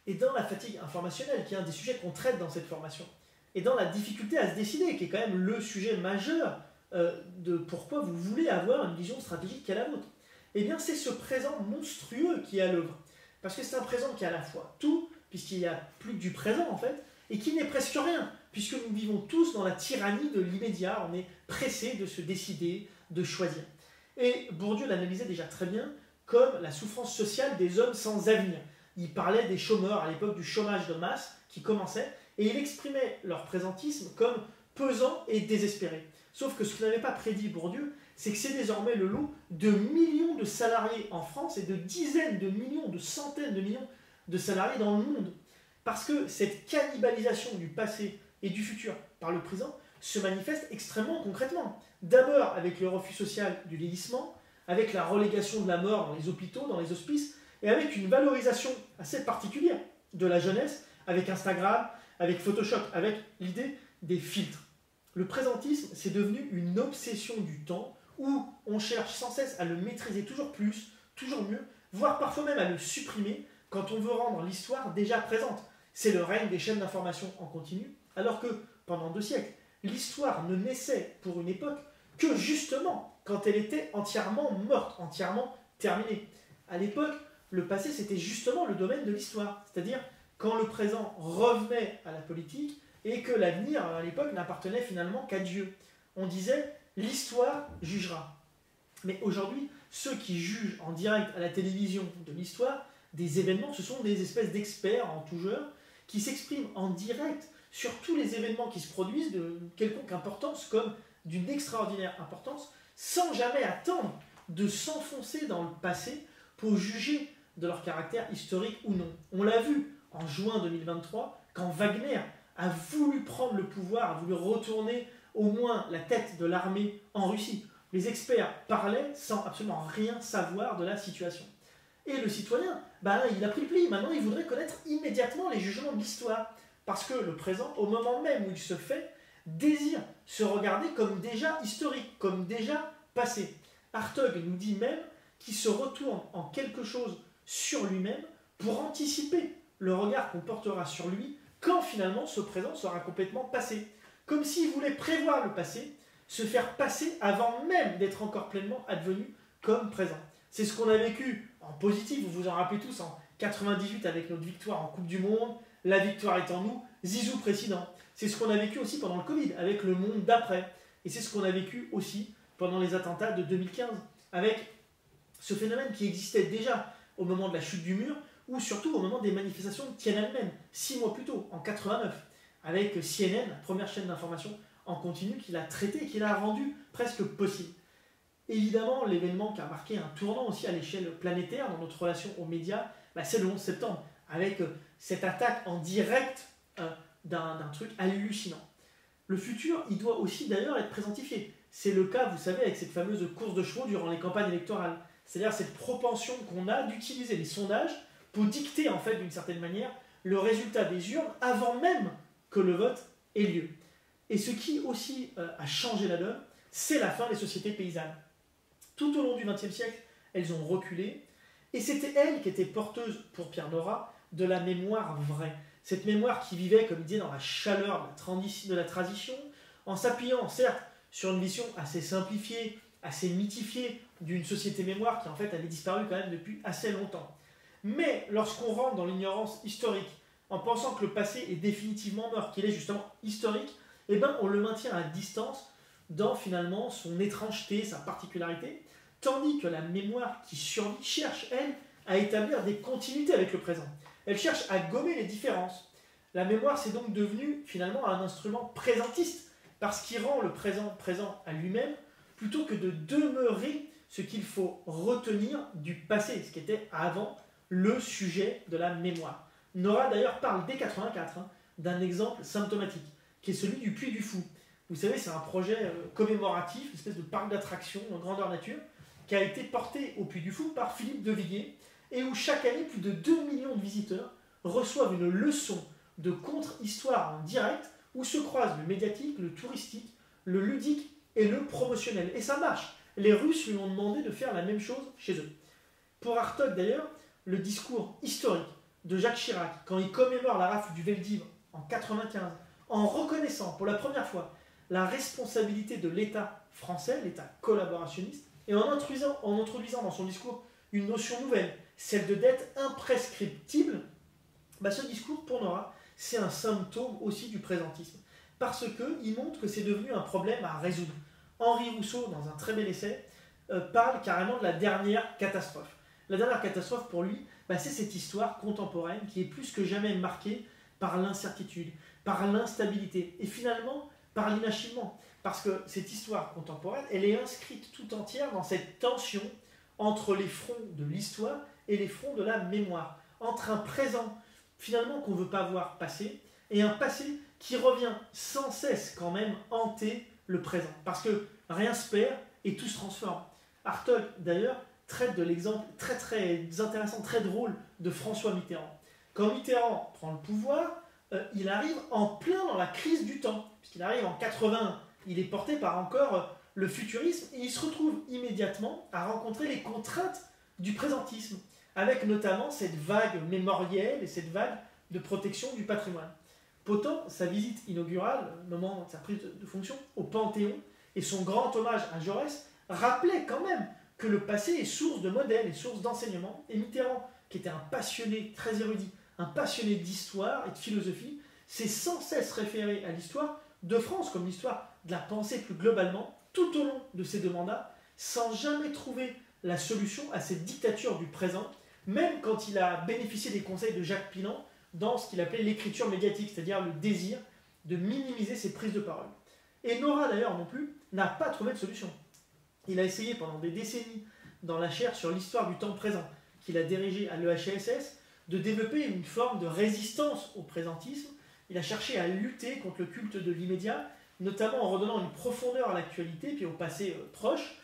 Et dans la fatigue informationnelle, qui est un des sujets qu'on traite dans cette formation, et dans la difficulté à se décider, qui est quand même le sujet majeur de pourquoi vous voulez avoir une vision stratégique qui est la vôtre, eh bien c'est ce présent monstrueux qui est à l'œuvre. Parce que c'est un présent qui est à la fois tout, puisqu'il n'y a plus que du présent en fait, et qui n'est presque rien, puisque nous vivons tous dans la tyrannie de l'immédiat, on est pressé de se décider, de choisir. Et Bourdieu l'analysait déjà très bien comme la souffrance sociale des hommes sans avenir. Il parlait des chômeurs à l'époque du chômage de masse qui commençait, et il exprimait leur présentisme comme pesant et désespéré. Sauf que ce que n'avait pas prédit Bourdieu, c'est que c'est désormais le lot de millions de salariés en France et de dizaines de millions, de centaines de millions de salariés dans le monde. Parce que cette cannibalisation du passé et du futur par le présent se manifeste extrêmement concrètement. D'abord avec le refus social du vieillissement, avec la relégation de la mort dans les hôpitaux, dans les hospices, et avec une valorisation assez particulière de la jeunesse, avec Instagram, avec Photoshop, avec l'idée des filtres. Le présentisme, c'est devenu une obsession du temps où on cherche sans cesse à le maîtriser toujours plus, toujours mieux, voire parfois même à le supprimer quand on veut rendre l'histoire déjà présente. C'est le règne des chaînes d'information en continu, alors que pendant 2 siècles, l'histoire ne naissait pour une époque que justement quand elle était entièrement morte, entièrement terminée. À l'époque, le passé, c'était justement le domaine de l'histoire, c'est-à-dire quand le présent revenait à la politique et que l'avenir, à l'époque, n'appartenait finalement qu'à Dieu. On disait « l'histoire jugera ». Mais aujourd'hui, ceux qui jugent en direct à la télévision de l'histoire des événements, ce sont des espèces d'experts en tout genre qui s'expriment en direct sur tous les événements qui se produisent de quelconque importance comme d'une extraordinaire importance, sans jamais attendre de s'enfoncer dans le passé pour juger de leur caractère historique ou non. On l'a vu en juin 2023, quand Wagner a voulu prendre le pouvoir, a voulu retourner au moins la tête de l'armée en Russie. Les experts parlaient sans absolument rien savoir de la situation. Et le citoyen, il a pris le pli. Maintenant, il voudrait connaître immédiatement les jugements de l'histoire. Parce que le présent, au moment même où il se fait, désire se regarder comme déjà historique, comme déjà passé. Hartog nous dit même qu'il se retourne en quelque chose sur lui-même pour anticiper le regard qu'on portera sur lui quand finalement ce présent sera complètement passé. Comme s'il voulait prévoir le passé, se faire passer avant même d'être encore pleinement advenu comme présent. C'est ce qu'on a vécu en positif, vous vous en rappelez tous, en 98 avec notre victoire en Coupe du Monde, la victoire est en nous, Zizou président. C'est ce qu'on a vécu aussi pendant le Covid, avec le monde d'après. Et c'est ce qu'on a vécu aussi pendant les attentats de 2015, avec ce phénomène qui existait déjà au moment de la chute du mur, ou surtout au moment des manifestations de Tiananmen, 6 mois plus tôt, en 89, avec CNN, la première chaîne d'information en continu, qui l'a traité et qui l'a rendu presque possible. Évidemment, l'événement qui a marqué un tournant aussi à l'échelle planétaire dans notre relation aux médias, c'est le 11 septembre, avec cette attaque en direct d'un truc hallucinant. Le futur, il doit aussi d'ailleurs être présentifié. C'est le cas, vous savez, avec cette fameuse course de chevaux durant les campagnes électorales. C'est-à-dire cette propension qu'on a d'utiliser les sondages pour dicter, en fait, d'une certaine manière, le résultat des urnes avant même que le vote ait lieu. Et ce qui aussi a changé la donne, c'est la fin des sociétés paysannes. Tout au long du XXe siècle, elles ont reculé, et c'était elles qui étaient porteuses, pour Pierre Nora, de la mémoire vraie. Cette mémoire qui vivait, comme il disait, dans la chaleur de la tradition, en s'appuyant, certes, sur une vision assez simplifiée, assez mythifiée d'une société mémoire qui, en fait, avait disparu quand même depuis assez longtemps. Mais lorsqu'on rentre dans l'ignorance historique, en pensant que le passé est définitivement mort, qu'il est justement historique, on le maintient à distance dans, finalement, son étrangeté, sa particularité, tandis que la mémoire qui survit cherche, elle, à établir des continuités avec le présent. Elle cherche à gommer les différences. La mémoire, c'est donc devenu finalement un instrument présentiste, parce qu'il rend le présent présent à lui-même, plutôt que de demeurer ce qu'il faut retenir du passé, ce qui était avant le sujet de la mémoire. Nora d'ailleurs parle dès 84 d'un exemple symptomatique, qui est celui du Puy du Fou. Vous savez, c'est un projet commémoratif, une espèce de parc d'attractions en grandeur nature, qui a été porté au Puy du Fou par Philippe de Villiers, et où chaque année, plus de 2 millions de visiteurs reçoivent une leçon de contre-histoire en direct, où se croisent le médiatique, le touristique, le ludique et le promotionnel. Et ça marche. Les Russes lui ont demandé de faire la même chose chez eux. Pour Hartog d'ailleurs, le discours historique de Jacques Chirac, quand il commémore la rafle du Veldiv en 1995, en reconnaissant pour la première fois la responsabilité de l'État français, l'État collaborationniste, et en introduisant dans son discours une notion nouvelle, celle de dette imprescriptible, ce discours, pour Nora, c'est un symptôme aussi du présentisme. Parce qu'il montre que c'est devenu un problème à résoudre. Henri Rousseau, dans un très bel essai, parle carrément de la dernière catastrophe. La dernière catastrophe, pour lui, c'est cette histoire contemporaine qui est plus que jamais marquée par l'incertitude, par l'instabilité, et finalement par l'inachèvement. Parce que cette histoire contemporaine, elle est inscrite tout entière dans cette tension entre les fronts de l'histoire et les fronts de la mémoire. Entre un présent, finalement, qu'on ne veut pas voir passer, et un passé qui revient sans cesse quand même hanter le présent. Parce que rien se perd et tout se transforme. Hartog, d'ailleurs, traite de l'exemple très très intéressant, très drôle de François Mitterrand. Quand Mitterrand prend le pouvoir, il arrive en plein dans la crise du temps, puisqu'il arrive en 81. Il est porté par encore le futurisme, et il se retrouve immédiatement à rencontrer les contraintes du présentisme, avec notamment cette vague mémorielle et cette vague de protection du patrimoine. Pourtant, sa visite inaugurale, au moment de sa prise de fonction, au Panthéon, et son grand hommage à Jaurès, rappelait quand même que le passé est source de modèles et source d'enseignement. Et Mitterrand, qui était un passionné très érudit, un passionné d'histoire et de philosophie, s'est sans cesse référé à l'histoire de France, comme l'histoire de la pensée plus globalement, tout au long de ses deux mandats, sans jamais trouver la solution à cette dictature du présent, même quand il a bénéficié des conseils de Jacques Pilan dans ce qu'il appelait l'écriture médiatique, c'est-à-dire le désir de minimiser ses prises de parole. Et Nora, d'ailleurs, non plus, n'a pas trouvé de solution. Il a essayé pendant des décennies, dans la chaire sur l'histoire du temps présent, qu'il a dirigée à l'EHESS, de développer une forme de résistance au présentisme. Il a cherché à lutter contre le culte de l'immédiat, notamment en redonnant une profondeur à l'actualité, puis au passé proche,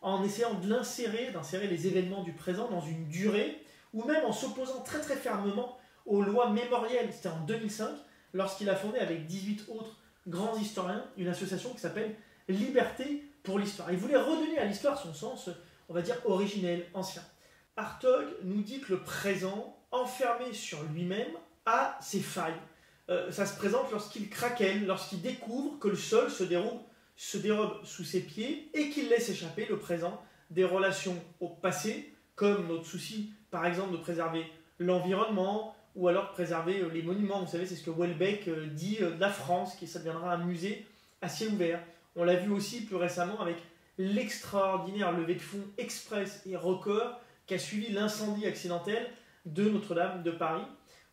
en essayant d'insérer les événements du présent dans une durée, ou même en s'opposant très très fermement aux lois mémorielles. C'était en 2005, lorsqu'il a fondé avec 18 autres grands historiens une association qui s'appelle Liberté pour l'Histoire. Il voulait redonner à l'histoire son sens, on va dire, originel, ancien. Hartog nous dit que le présent, enfermé sur lui-même, a ses failles. Ça se présente lorsqu'il craquelle, lorsqu'il découvre que le sol se dérobe sous ses pieds et qu'il laisse échapper le présent des relations au passé, comme notre souci, par exemple, de préserver l'environnement ou alors de préserver les monuments. Vous savez, c'est ce que Houellebecq dit de la France, ça deviendra un musée à ciel ouvert. On l'a vu aussi plus récemment avec l'extraordinaire levée de fonds express et record qu'a suivi l'incendie accidentel de Notre-Dame de Paris,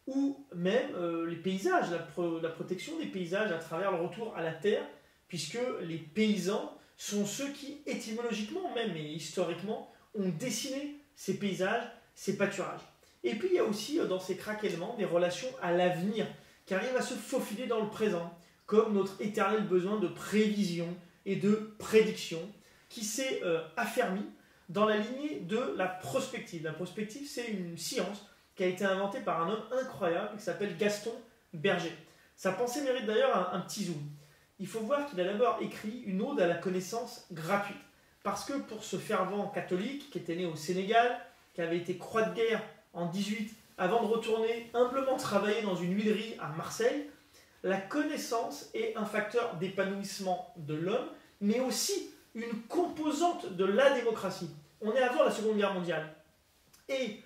ou même les paysages, la protection des paysages à travers le retour à la terre, puisque les paysans sont ceux qui, étymologiquement même et historiquement, ont dessiné ces paysages, ces pâturages. Et puis il y a aussi dans ces craquellements des relations à l'avenir qui arrivent à se faufiler dans le présent, comme notre éternel besoin de prévision et de prédiction qui s'est affermi dans la lignée de la prospective. La prospective, c'est une science qui a été inventée par un homme incroyable qui s'appelle Gaston Berger. Sa pensée mérite d'ailleurs un petit zoom. Il faut voir qu'il a d'abord écrit une ode à la connaissance gratuite. Parce que pour ce fervent catholique qui était né au Sénégal, qui avait été croix de guerre en 18, avant de retourner humblement travailler dans une huilerie à Marseille, la connaissance est un facteur d'épanouissement de l'homme, mais aussi une composante de la démocratie. On est avant la Seconde Guerre mondiale. Et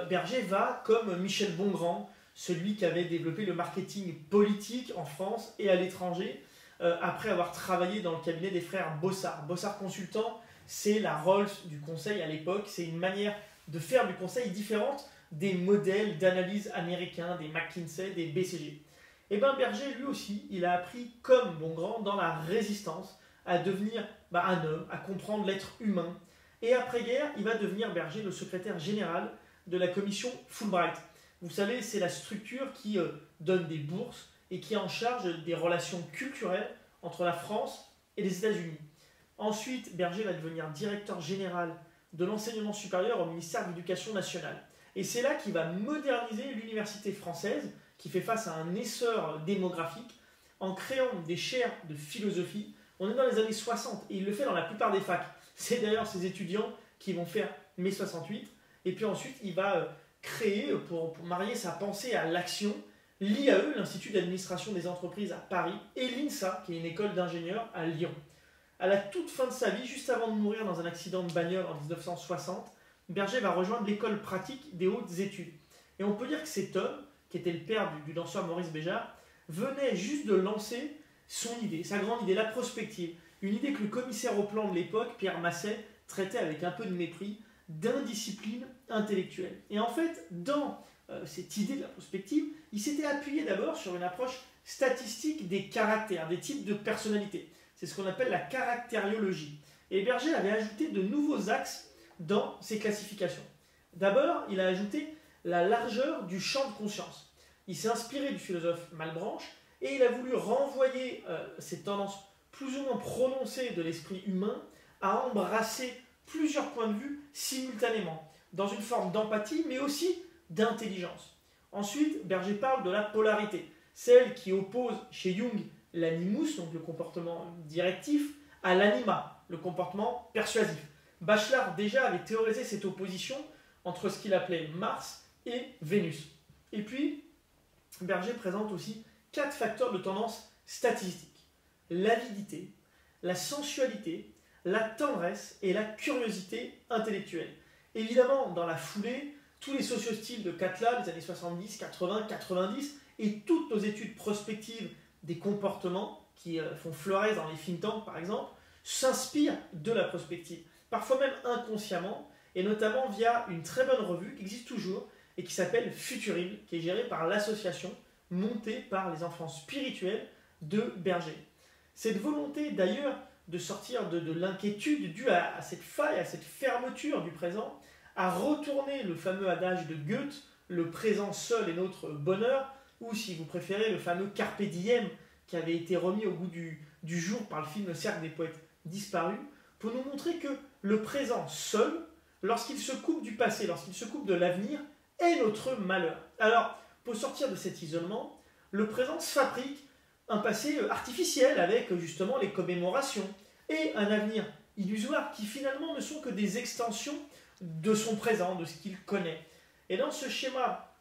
Berger va, comme Michel Bongrand, celui qui avait développé le marketing politique en France et à l'étranger, après avoir travaillé dans le cabinet des frères Bossard. Bossard Consultant, c'est la Rolls du conseil à l'époque, c'est une manière de faire du conseil différente des modèles d'analyse américains, des McKinsey, des BCG. Et bien Berger, lui aussi, il a appris, comme Bongrand, dans la résistance, à devenir un homme, à comprendre l'être humain. Et après-guerre, il va devenir Berger le secrétaire général de la commission Fulbright. Vous savez, c'est la structure qui donne des bourses et qui est en charge des relations culturelles entre la France et les États-Unis. Ensuite, Berger va devenir directeur général de l'enseignement supérieur au ministère de l'Éducation nationale. Et c'est là qu'il va moderniser l'université française, qui fait face à un essor démographique, en créant des chaires de philosophie On est dans les années 60 et il le fait dans la plupart des facs. C'est d'ailleurs ces étudiants qui vont faire mai 68. Et puis ensuite, il va créer, pour marier sa pensée à l'action, l'IAE, l'Institut d'administration des entreprises à Paris, et l'INSA, qui est une école d'ingénieurs à Lyon. À la toute fin de sa vie, juste avant de mourir dans un accident de bagnole en 1960, Berger va rejoindre l'école pratique des hautes études. Et on peut dire que cet homme, qui était le père du danseur Maurice Béjart, venait juste de lancer son idée, sa grande idée, la prospective. Une idée que le commissaire au plan de l'époque, Pierre Masset, traitait avec un peu de mépris, d'indiscipline intellectuelle. Et en fait, dans cette idée de la prospective, il s'était appuyé d'abord sur une approche statistique des caractères, des types de personnalités. C'est ce qu'on appelle la caractériologie. Et Berger avait ajouté de nouveaux axes dans ses classifications. D'abord, il a ajouté la largeur du champ de conscience. Il s'est inspiré du philosophe Malebranche et il a voulu renvoyer ces tendances plus ou moins prononcées de l'esprit humain à embrasser plusieurs points de vue simultanément, dans une forme d'empathie mais aussi d'intelligence. Ensuite, Berger parle de la polarité, celle qui oppose chez Jung l'animus, donc le comportement directif, à l'anima, le comportement persuasif. Bachelard déjà avait théorisé cette opposition entre ce qu'il appelait Mars et Vénus. Et puis, Berger présente aussi 4 facteurs de tendance statistique. L'avidité, la sensualité, la tendresse et la curiosité intellectuelle. Évidemment, dans la foulée, tous les sociostyles de Catlin des années 70, 80, 90 et toutes nos études prospectives des comportements qui font florès dans les think tanks par exemple, s'inspirent de la prospective, parfois même inconsciemment, et notamment via une très bonne revue qui existe toujours et qui s'appelle Futurine, qui est gérée par l'association montée par les enfants spirituels de Berger. Cette volonté d'ailleurs de sortir de l'inquiétude due à cette faille, à cette fermeture du présent, a retourné le fameux adage de Goethe, le présent seul est notre bonheur, ou si vous préférez le fameux Carpe Diem qui avait été remis au goût du jour par le film Le Cercle des Poètes Disparus, pour nous montrer que le présent seul, lorsqu'il se coupe du passé, lorsqu'il se coupe de l'avenir, est notre malheur. Alors, pour sortir de cet isolement, le présent se fabrique un passé artificiel avec justement les commémorations et un avenir illusoire qui finalement ne sont que des extensions de son présent, de ce qu'il connaît. Et dans ce schéma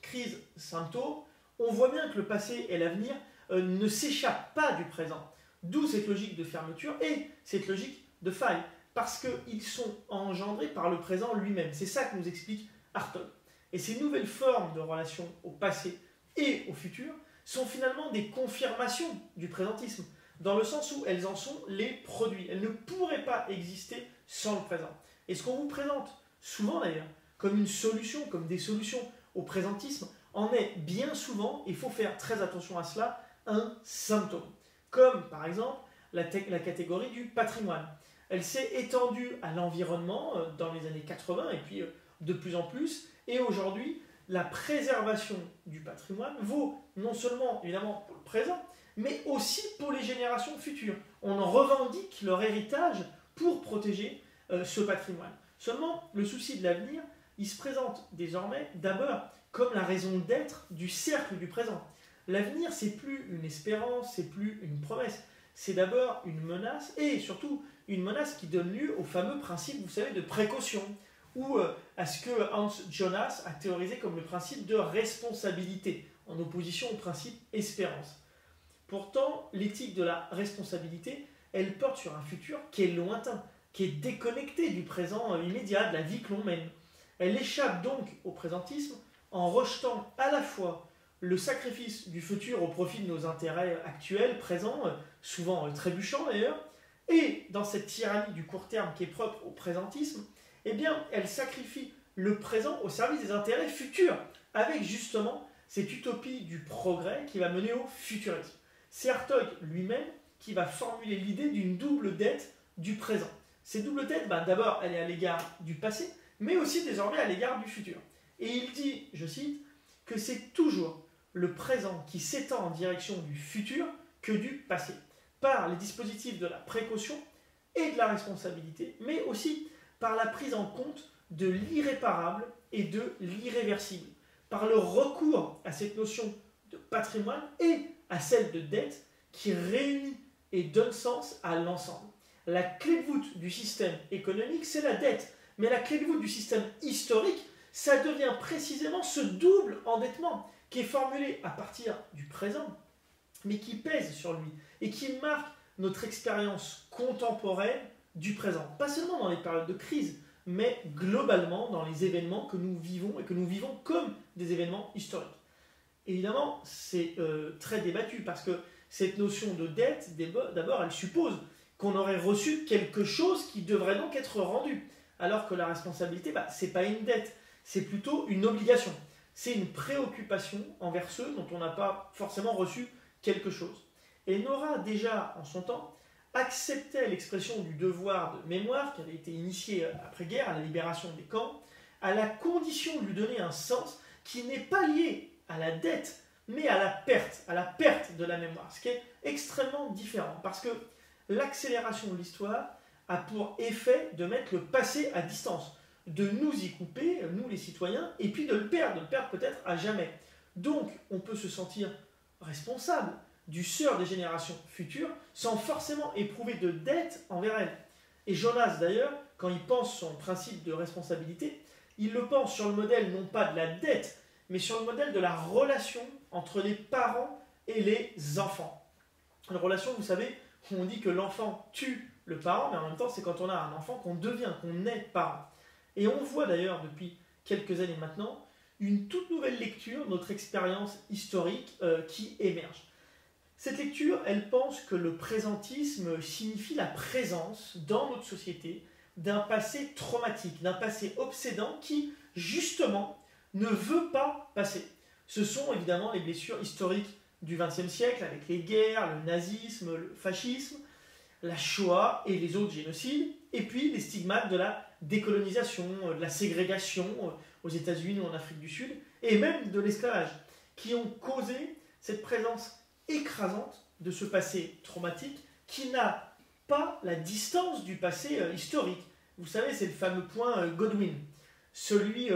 crise-symptôme, on voit bien que le passé et l'avenir ne s'échappent pas du présent. D'où cette logique de fermeture et cette logique de faille, parce qu'ils sont engendrés par le présent lui-même. C'est ça que nous explique Hartog. Et ces nouvelles formes de relation au passé et au futur sont finalement des confirmations du présentisme, dans le sens où elles en sont les produits. Elles ne pourraient pas exister sans le présent. Et ce qu'on vous présente, souvent d'ailleurs, comme une solution, comme des solutions au présentisme, en est bien souvent, il faut faire très attention à cela, un symptôme. Comme par exemple la catégorie du patrimoine. Elle s'est étendue à l'environnement dans les années 80 et puis de plus en plus. Et aujourd'hui, la préservation du patrimoine vaut non seulement évidemment pour le présent, mais aussi pour les générations futures. On en revendique leur héritage pour protéger ce patrimoine. Seulement, le souci de l'avenir, il se présente désormais d'abord comme la raison d'être du cercle du présent. L'avenir, c'est plus une espérance, c'est plus une promesse. C'est d'abord une menace, et surtout une menace qui donne lieu au fameux principe, vous savez, de précaution, ou à ce que Hans Jonas a théorisé comme le principe de responsabilité, en opposition au principe espérance. Pourtant, l'éthique de la responsabilité, elle porte sur un futur qui est lointain, qui est déconnecté du présent immédiat, de la vie que l'on mène. Elle échappe donc au présentisme en rejetant à la fois le sacrifice du futur au profit de nos intérêts actuels, présents, souvent trébuchants d'ailleurs, et dans cette tyrannie du court terme qui est propre au présentisme, eh bien, elle sacrifie le présent au service des intérêts futurs, avec justement cette utopie du progrès qui va mener au futurisme. C'est Hartog lui-même qui va formuler l'idée d'une double dette du présent. Cette double dette, d'abord, elle est à l'égard du passé, mais aussi désormais à l'égard du futur. Et il dit, je cite, que c'est toujours le présent qui s'étend en direction du futur que du passé, par les dispositifs de la précaution et de la responsabilité, mais aussi par la prise en compte de l'irréparable et de l'irréversible, par le recours à cette notion de patrimoine et à celle de dette qui réunit et donne sens à l'ensemble. La clé de voûte du système économique, c'est la dette. Mais la clé de voûte du système historique, ça devient précisément ce double endettement qui est formulé à partir du présent, mais qui pèse sur lui et qui marque notre expérience contemporaine du présent. Pas seulement dans les périodes de crise, mais globalement dans les événements que nous vivons et que nous vivons comme des événements historiques. Évidemment, c'est très débattu parce que cette notion de dette, d'abord, elle suppose qu'on aurait reçu quelque chose qui devrait donc être rendu. Alors que la responsabilité, ce n'est pas une dette, c'est plutôt une obligation. C'est une préoccupation envers ceux dont on n'a pas forcément reçu quelque chose. Et Nora, déjà en son temps, acceptait l'expression du devoir de mémoire qui avait été initié après-guerre à la libération des camps, à la condition de lui donner un sens qui n'est pas lié à la dette, mais à la perte de la mémoire, ce qui est extrêmement différent, parce que l'accélération de l'histoire a pour effet de mettre le passé à distance, de nous y couper, nous les citoyens, et puis de le perdre peut-être à jamais. Donc, on peut se sentir responsable du sort des générations futures sans forcément éprouver de dette envers elles. Et Jonas, d'ailleurs, quand il pense son principe de responsabilité, il le pense sur le modèle non pas de la dette, mais sur le modèle de la relation entre les parents et les enfants. Une relation, vous savez, où on dit que l'enfant tue le parent, mais en même temps, c'est quand on a un enfant qu'on est parent. Et on voit d'ailleurs depuis quelques années maintenant une toute nouvelle lecture de notre expérience historique qui émerge. Cette lecture, elle pense que le présentisme signifie la présence dans notre société d'un passé traumatique, d'un passé obsédant qui, justement, ne veut pas passer. Ce sont évidemment les blessures historiques du XXe siècle avec les guerres, le nazisme, le fascisme, la Shoah et les autres génocides, et puis les stigmates de la décolonisation, de la ségrégation aux États-Unis ou en Afrique du Sud, et même de l'esclavage, qui ont causé cette présence écrasante de ce passé traumatique qui n'a pas la distance du passé historique. Vous savez, c'est le fameux point Godwin, celui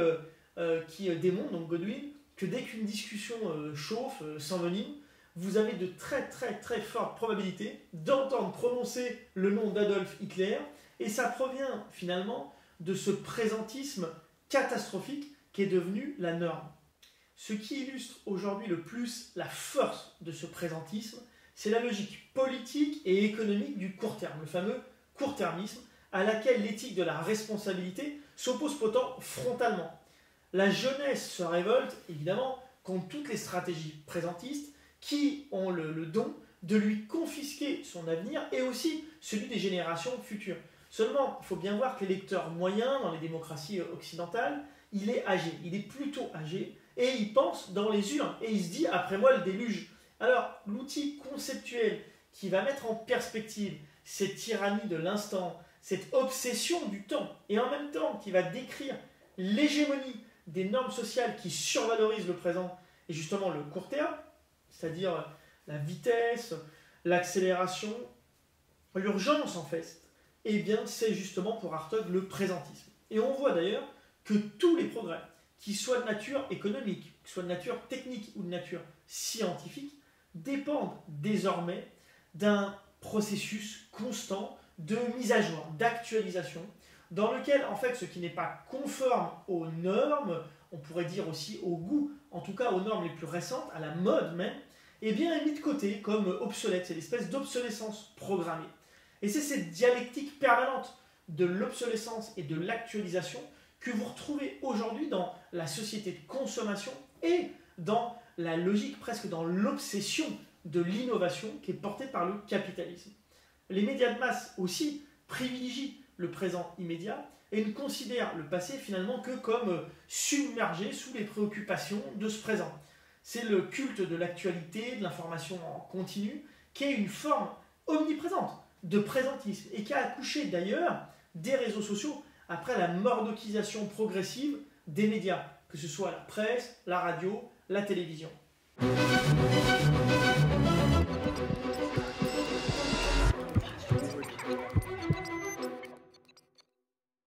qui démontre, donc Godwin, que dès qu'une discussion chauffe, s'envenime, vous avez de très très très fortes probabilités d'entendre prononcer le nom d'Adolf Hitler, et ça provient finalement de ce présentisme catastrophique qui est devenu la norme. Ce qui illustre aujourd'hui le plus la force de ce présentisme, c'est la logique politique et économique du court terme, le fameux court-termisme, à laquelle l'éthique de la responsabilité s'oppose pourtant frontalement. La jeunesse se révolte, évidemment, contre toutes les stratégies présentistes qui ont le don de lui confisquer son avenir et aussi celui des générations futures. Seulement, il faut bien voir que l'électeur moyen dans les démocraties occidentales, il est âgé, il est plutôt âgé, et il pense dans les urnes, et il se dit « après moi le déluge ». Alors, l'outil conceptuel qui va mettre en perspective cette tyrannie de l'instant, cette obsession du temps, et en même temps qui va décrire l'hégémonie des normes sociales qui survalorisent le présent et justement le court terme, c'est-à-dire la vitesse, l'accélération, l'urgence en fait, eh bien c'est justement pour Hartog le présentisme. Et on voit d'ailleurs que tous les progrès, qu'ils soient de nature économique, qu'ils soient de nature technique ou de nature scientifique, dépendent désormais d'un processus constant de mise à jour, d'actualisation, dans lequel en fait ce qui n'est pas conforme aux normes, on pourrait dire aussi au goût, en tout cas aux normes les plus récentes, à la mode même, eh bien est mis de côté comme obsolète, c'est l'espèce d'obsolescence programmée. Et c'est cette dialectique permanente de l'obsolescence et de l'actualisation que vous retrouvez aujourd'hui dans la société de consommation et dans la logique, presque dans l'obsession de l'innovation qui est portée par le capitalisme. Les médias de masse aussi privilégient le présent immédiat et ne considèrent le passé finalement que comme submergé sous les préoccupations de ce présent. C'est le culte de l'actualité, de l'information en continu, qui est une forme omniprésente de présentisme et qui a accouché d'ailleurs des réseaux sociaux après la mordokisation progressive des médias, que ce soit la presse, la radio, la télévision.